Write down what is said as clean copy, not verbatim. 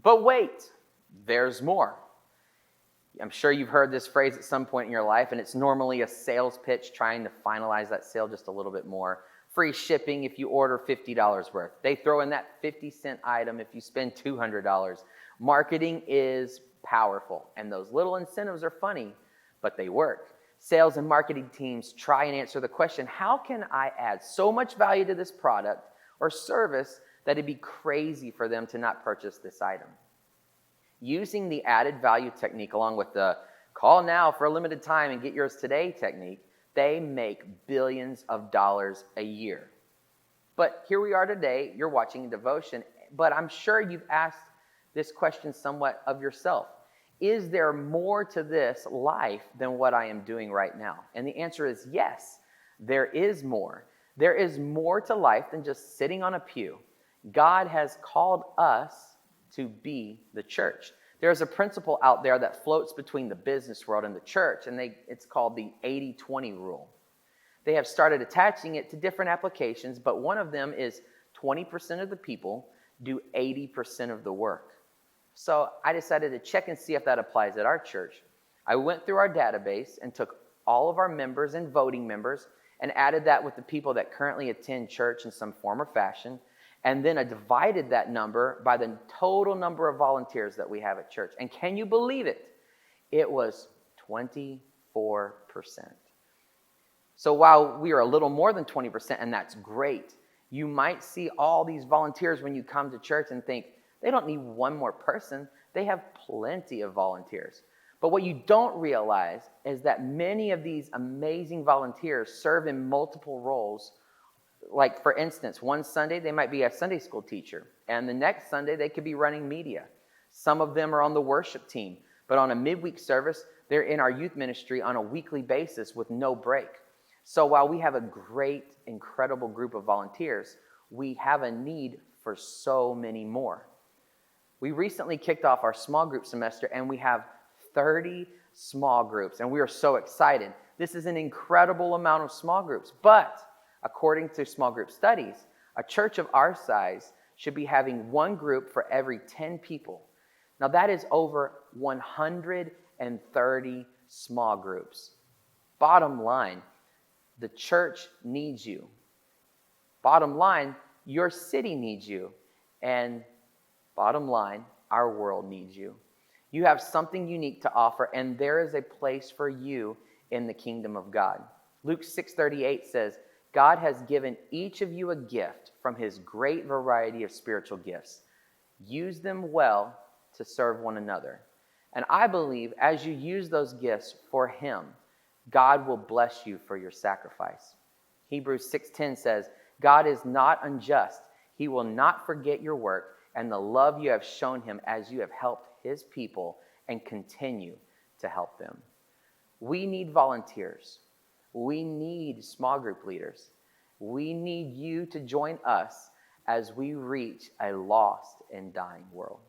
But wait, there's more. I'm sure you've heard this phrase at some point in your life, and it's normally a sales pitch trying to finalize that sale just a little bit more. Free shipping if you order $50 worth. They throw in that 50-cent item if you spend $200. Marketing is powerful, and those little incentives are funny, but they work. Sales and marketing teams try and answer the question, how can I add so much value to this product or service that it'd be crazy for them to not purchase this item? Using the added value technique along with the call now for a limited time and get yours today technique, they make billions of dollars a year. But here we are today, you're watching a devotion, but I'm sure you've asked this question somewhat of yourself. Is there more to this life than what I am doing right now? And the answer is yes, there is more. There is more to life than just sitting on a pew. God has called us to be the church. There's a principle out there that floats between the business world and the church, and it's called the 80-20 rule. They have started attaching it to different applications, but one of them is 20% of the people do 80% of the work. So I decided to check and see if that applies at our church. I went through our database and took all of our members and voting members and added that with the people that currently attend church in some form or fashion. And then I divided that number by the total number of volunteers that we have at church. And can you believe it? It was 24%. So while we are a little more than 20%, and that's great, you might see all these volunteers when you come to church and think, they don't need one more person. They have plenty of volunteers. But what you don't realize is that many of these amazing volunteers serve in multiple roles. Like, for instance, one Sunday, they might be a Sunday school teacher, and the next Sunday, they could be running media. Some of them are on the worship team, but on a midweek service, they're in our youth ministry on a weekly basis with no break. So while we have a great, incredible group of volunteers, we have a need for so many more. We recently kicked off our small group semester, and we have 30 small groups, and we are so excited. This is an incredible amount of small groups, but according to small group studies, a church of our size should be having one group for every 10 people. Now that is over 130 small groups. Bottom line, the church needs you. Bottom line, your city needs you. And bottom line, our world needs you. You have something unique to offer, and there is a place for you in the kingdom of God. Luke 6:38 says, God has given each of you a gift from his great variety of spiritual gifts. Use them well to serve one another. And I believe as you use those gifts for him, God will bless you for your sacrifice. Hebrews 6:10 says, God is not unjust. He will not forget your work and the love you have shown him as you have helped his people and continue to help them. We need volunteers. We need small group leaders. We need you to join us as we reach a lost and dying world.